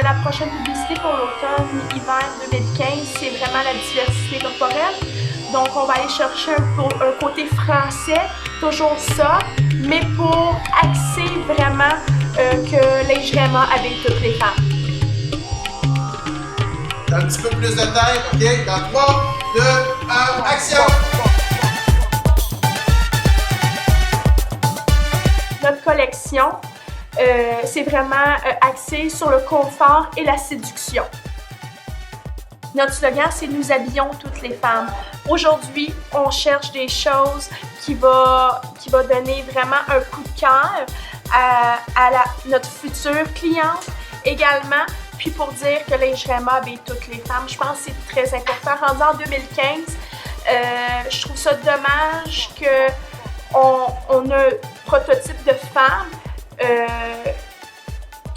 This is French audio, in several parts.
la prochaine publicité pour l'automne-hiver 2015, c'est vraiment la diversité corporelle. Donc, on va aller chercher un côté français, toujours ça, mais pour axer vraiment que Lingerie-Emma habille toutes les femmes. Un petit peu plus de taille, ok? Dans 3, 2, 1, action! Notre collection, c'est vraiment axé sur le confort et la séduction. Notre slogan, c'est « Nous habillons toutes les femmes ». Aujourd'hui, on cherche des choses qui va donner vraiment un coup de cœur à notre future cliente également. Puis pour dire que Lingerie-Emma habille toutes les femmes, je pense que c'est très important. Rendu en 2015, je trouve ça dommage qu'on a un prototype de femme,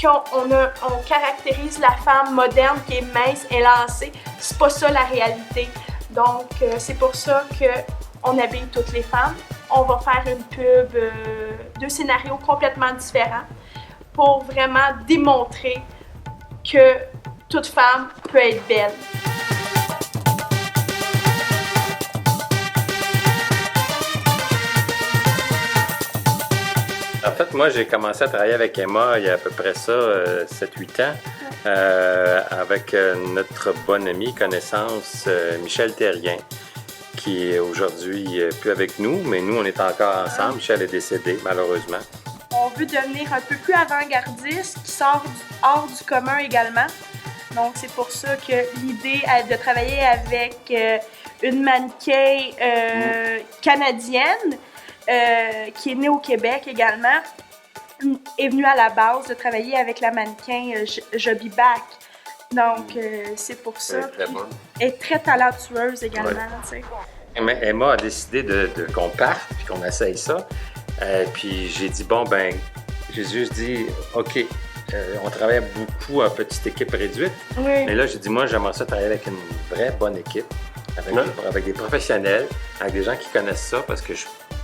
on caractérise la femme moderne qui est mince, élancée. C'est pas ça la réalité. Donc, c'est pour ça qu'on habille toutes les femmes. On va faire une pub, 2 scénarios complètement différents pour vraiment démontrer que toute femme peut être belle. En fait, moi, j'ai commencé à travailler avec Emma il y a à peu près ça, 7-8 ans, avec notre bonne amie, connaissance, Michel Terrien, qui est aujourd'hui plus avec nous, mais nous, on est encore ensemble. Michel est décédé, malheureusement. On veut devenir un peu plus avant-gardiste, qui sort hors du commun également. Donc, c'est pour ça que l'idée de travailler avec une mannequin canadienne, qui est née au Québec également, est venue à la base de travailler avec la mannequin Joby Back. Donc, c'est pour ça. Elle est très talentueuse également. Ouais. Emma a décidé qu'on parte puis qu'on essaye ça. Puis j'ai dit, bon, ben, j'ai juste dit, OK, on travaille beaucoup en petite équipe réduite. Oui. Mais là, j'ai dit, moi, j'aimerais ça travailler avec une vraie bonne équipe, avec des professionnels, avec des gens qui connaissent ça, parce que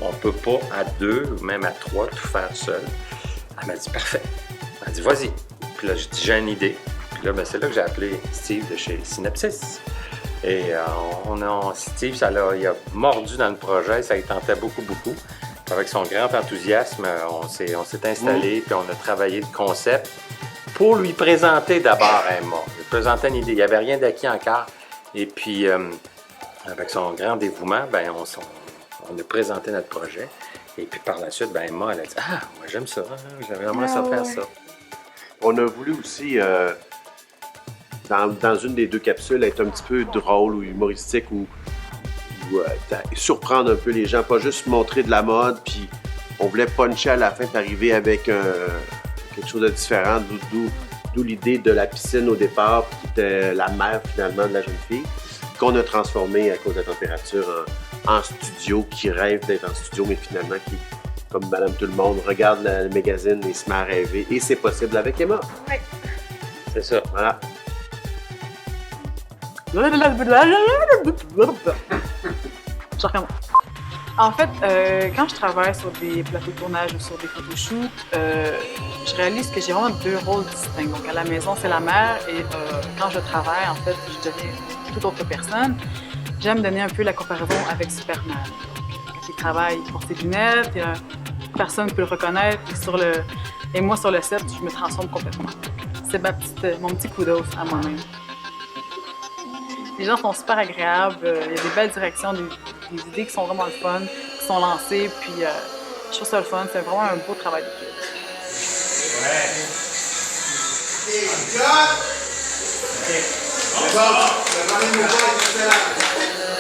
on ne peut pas à 2 ou même à 3 tout faire seul. Elle m'a dit, parfait. Elle m'a dit, vas-y. Puis là, j'ai dit, j'ai une idée. Puis là, ben, c'est là que j'ai appelé Steve de chez Synapsis. Et Steve, il a mordu dans le projet, ça lui tentait beaucoup. Avec son grand enthousiasme, on s'est installé, puis on a travaillé le concept pour lui présenter d'abord à Emma. Lui présenter une idée. Il n'y avait rien d'acquis encore. Et puis, avec son grand dévouement, ben, on a présenté notre projet. Et puis par la suite, ben, Emma, elle a dit « Ah, moi j'aime ça, j'aimerais vraiment ça faire ça. » On a voulu aussi, dans une des 2 capsules, être un petit peu drôle ou humoristique ou surprendre un peu les gens, pas juste montrer de la mode, puis on voulait puncher à la fin et arriver avec quelque chose de différent, d'où l'idée de la piscine au départ, qui était la mère finalement de la jeune fille, qu'on a transformée à cause de la température en studio, qui rêve d'être en studio, mais finalement qui, comme Madame Tout-le-Monde, regarde le magazine et se met à rêver, et c'est possible avec Emma. Oui. C'est ça, voilà. En fait, quand je travaille sur des plateaux de tournage ou sur des photoshoots, je réalise que j'ai vraiment 2 rôles distincts. Donc, à la maison, c'est la mère et quand je travaille, en fait, je deviens toute autre personne. J'aime donner un peu la comparaison avec Superman. Quand il travaille, il porte ses lunettes, personne ne peut le reconnaître. Et moi, sur le set, je me transforme complètement. C'est mon petit coup d'os à moi-même. Les gens sont super agréables, il y a des belles directions, des idées qui sont vraiment le fun, qui sont lancées, puis je trouve ça le fun, c'est vraiment un beau travail d'équipe. Ouais. C'est bon, le premier mouvement est excellent.